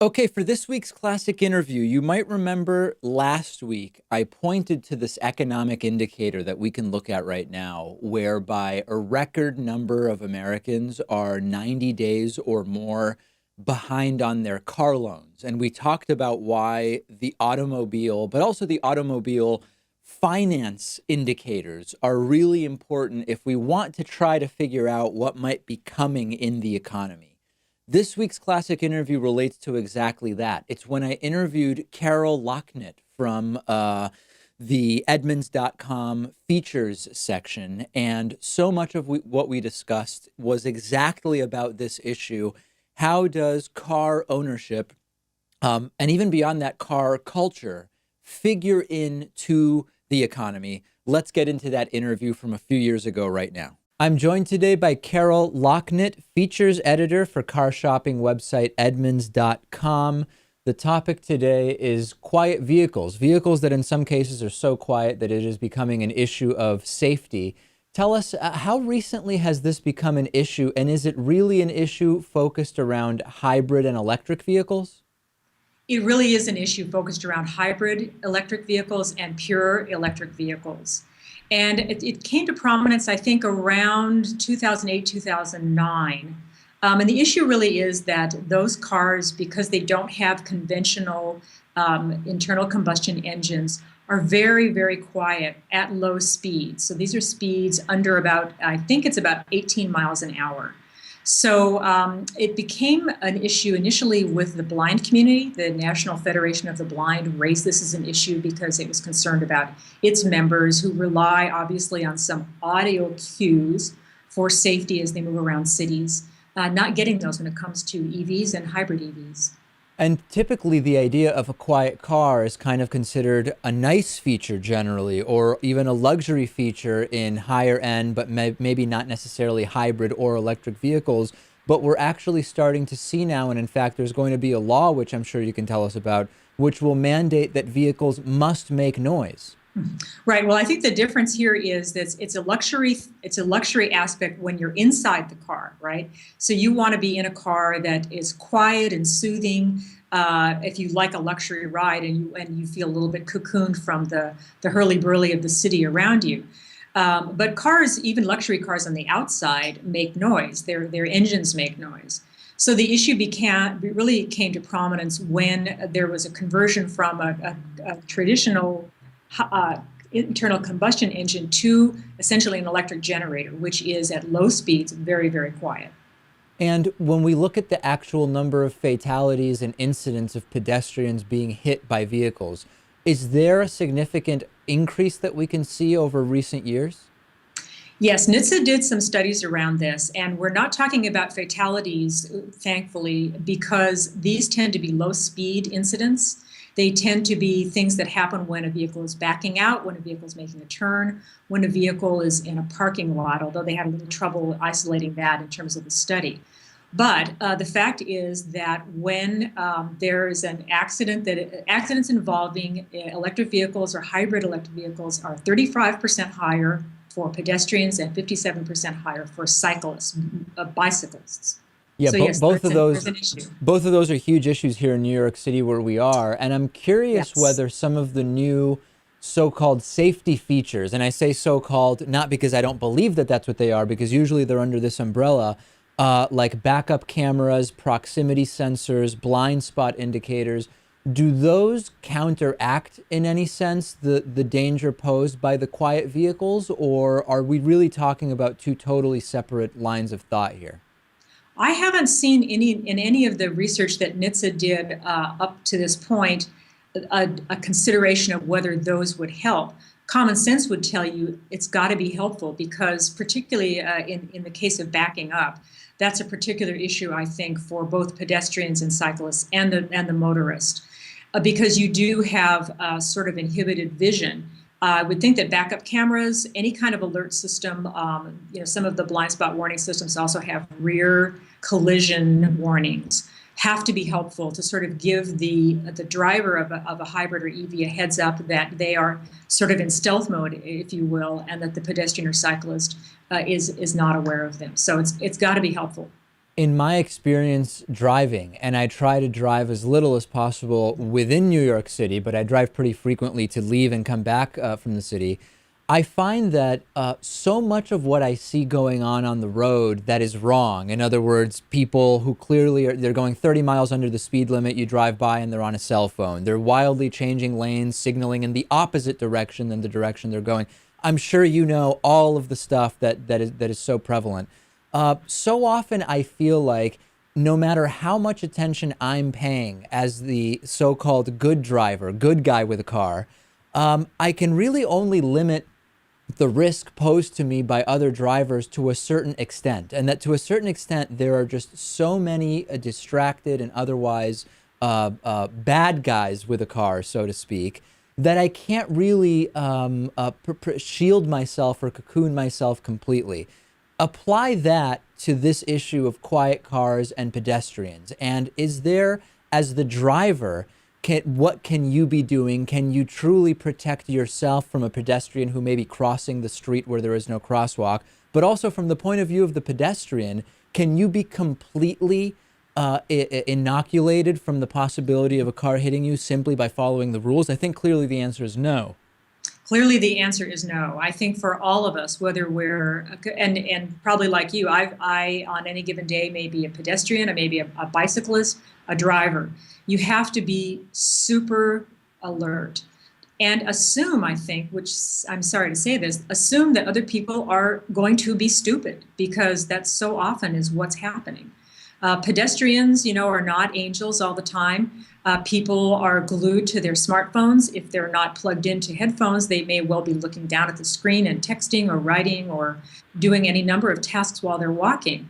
Okay, for this week's classic interview, you might remember last week I pointed to this economic indicator that we can look at right now, whereby a record number of Americans are 90 days or more behind on their car loans. And we talked about why the automobile, but also the automobile finance indicators are really important if we want to try to figure out what might be coming in the economy. This week's classic interview relates to exactly that. It's when I interviewed Carol Locknett from the Edmunds.com features section. And so much of what we discussed was exactly about this issue. How does car ownership, and even beyond that, car culture, figure into the economy? Let's get into that interview from a few years ago right now. I'm joined today by Carol Locknett, features editor for car shopping website Edmunds.com. The topic today is quiet vehicles, vehicles that in some cases are so quiet that it is becoming an issue of safety. Tell us, how recently has this become an issue, and is it really an issue focused around hybrid and electric vehicles? It really is an issue focused around hybrid electric vehicles and pure electric vehicles. And it came to prominence, I think, around 2008, 2009. And the issue really is that those cars, because they don't have conventional internal combustion engines, are very, very quiet at low speeds. So these are speeds under about, I think it's about 18 miles an hour. So it became an issue initially with the blind community. The National Federation of the Blind raised this as an issue because it was concerned about its members who rely obviously on some audio cues for safety as they move around cities, not getting those when it comes to EVs and hybrid EVs. And typically the idea of a quiet car is kind of considered a nice feature generally, or even a luxury feature in higher end, but maybe not necessarily hybrid or electric vehicles. But we're actually starting to see now, and in fact, there's going to be a law, which I'm sure you can tell us about, which will mandate that vehicles must make noise. Right. Well, I think the difference here is that it's a luxury. It's a luxury aspect when you're inside the car, right? So you want to be in a car that is quiet and soothing. If you like a luxury ride and you feel a little bit cocooned from the hurly burly of the city around you. But cars, even luxury cars on the outside, make noise. Their engines make noise. So the issue really came to prominence when there was a conversion from a traditional internal combustion engine to essentially an electric generator, which is at low speeds, very, very quiet. And when we look at the actual number of fatalities and incidents of pedestrians being hit by vehicles, is there a significant increase that we can see over recent years? Yes, NHTSA did some studies around this, and we're not talking about fatalities, thankfully, because these tend to be low speed incidents. They tend to be things that happen when a vehicle is backing out, when a vehicle is making a turn, when a vehicle is in a parking lot, although they had a little trouble isolating that in terms of the study. But the fact is that when there is an accident, accidents involving electric vehicles or hybrid electric vehicles are 35% higher for pedestrians and 57% higher for cyclists, bicyclists. Yeah, So yes, both of there's those an issue. both of those are huge issues here in New York City where we are. And I'm curious Yes. whether some of the new so-called safety features, and I say so-called not because I don't believe that that's what they are, because usually they're under this umbrella, like backup cameras, proximity sensors, blind spot indicators, do those counteract in any sense the danger posed by the quiet vehicles, or are we really talking about two totally separate lines of thought here? I haven't seen any of the research that NHTSA did up to this point a consideration of whether those would help. Common sense would tell you it's got to be helpful because particularly in the case of backing up, that's a particular issue, I think, for both pedestrians and cyclists and the motorist, because you do have sort of inhibited vision. I would think that backup cameras, any kind of alert system, some of the blind spot warning systems also have rear collision warnings, have to be helpful to sort of give the driver of a hybrid or EV a heads up that they are sort of in stealth mode, if you will, and that the pedestrian or cyclist is not aware of them. So it's got to be helpful. In my experience driving, and I try to drive as little as possible within New York City, but I drive pretty frequently to leave and come back from the city. I find that so much of what I see going on the road that is wrong. In other words, people who clearly they're going 30 miles under the speed limit, you drive by and they're on a cell phone. They're wildly changing lanes, signaling in the opposite direction than the direction they're going. I'm sure you know all of the stuff that is so prevalent. So often I feel like no matter how much attention I'm paying as the so-called good driver, good guy with a car, I can really only limit the risk posed to me by other drivers to a certain extent. And that to a certain extent, there are just so many distracted and otherwise bad guys with a car, so to speak, that I can't really shield myself or cocoon myself completely. Apply that to this issue of quiet cars and pedestrians. And is there, as the driver, what can you be doing? Can you truly protect yourself from a pedestrian who may be crossing the street where there is no crosswalk? But also from the point of view of the pedestrian, can you be completely inoculated from the possibility of a car hitting you simply by following the rules? I think clearly the answer is no. Clearly, the answer is no. I think for all of us, whether we're and probably like you, I on any given day may be a pedestrian, I may be a bicyclist, a driver. You have to be super alert and assume, I think, which I'm sorry to say this, assume that other people are going to be stupid because that so often is what's happening. Pedestrians, are not angels all the time. People are glued to their smartphones. If they're not plugged into headphones, they may well be looking down at the screen and texting or writing or doing any number of tasks while they're walking,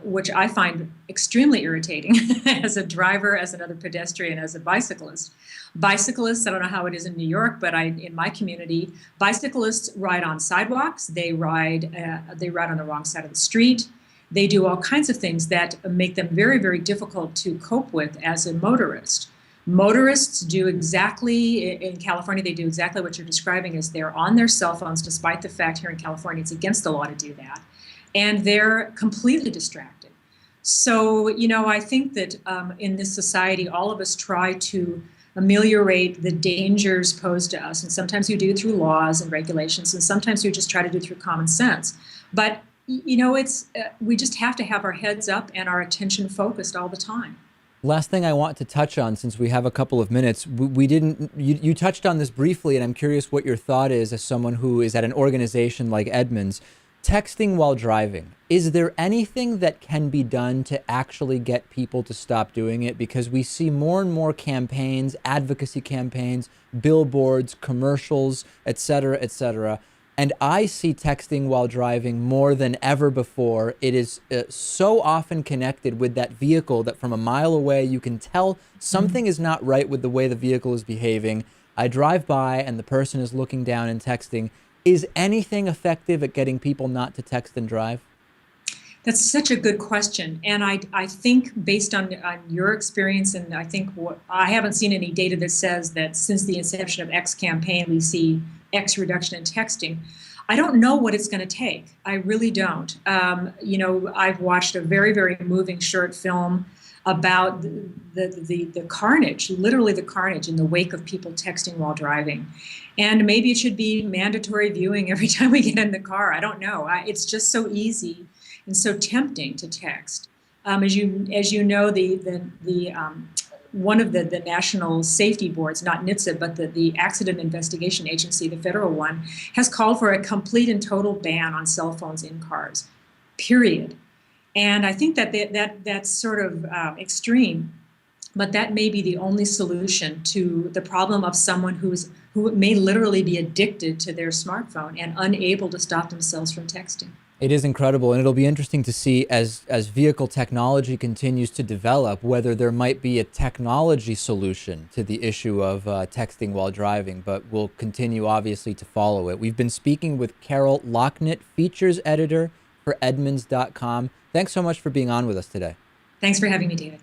which I find extremely irritating as a driver, as another pedestrian, as a bicyclist. Bicyclists, I don't know how it is in New York, but in my community, bicyclists ride on sidewalks. They ride on the wrong side of the street. They do all kinds of things that make them very, very difficult to cope with as a motorist. Motorists do exactly, in California, they do exactly what you're describing, is they're on their cell phones, despite the fact here in California it's against the law to do that. And they're completely distracted. So, I think that in this society, all of us try to ameliorate the dangers posed to us. And sometimes we do it through laws and regulations, and sometimes we just try to do it through common sense. But it's we just have to have our heads up and our attention focused all the time. Last thing I want to touch on, since we have a couple of minutes, we didn't, you touched on this briefly, and I'm curious what your thought is as someone who is at an organization like Edmunds. Texting while driving, is there anything that can be done to actually get people to stop doing it? Because we see more and more campaigns, advocacy campaigns, billboards, commercials, et cetera, and I see texting while driving more than ever before. It is so often connected with that vehicle that from a mile away you can tell something is not right with the way the vehicle is behaving. I drive by and the person is looking down and texting. Is anything effective at getting people not to text and drive? That's such a good question. And I think based on your experience, and I think I haven't seen any data that says that since the inception of X campaign, we see X reduction in texting. I don't know what it's going to take. I really don't. I've watched a very, very moving short film about the carnage, literally the carnage in the wake of people texting while driving. And maybe it should be mandatory viewing every time we get in the car. I don't know. It's just so easy and so tempting to text. As you know, one of the national safety boards, not NHTSA, but the Accident Investigation Agency, the federal one, has called for a complete and total ban on cell phones in cars, period. And I think that's sort of extreme, but that may be the only solution to the problem of someone who may literally be addicted to their smartphone and unable to stop themselves from texting. It is incredible, and it'll be interesting to see as vehicle technology continues to develop whether there might be a technology solution to the issue of texting while driving, but we'll continue obviously to follow it. We've been speaking with Carol Locknett, features editor for Edmunds.com. Thanks so much for being on with us today. Thanks for having me, David.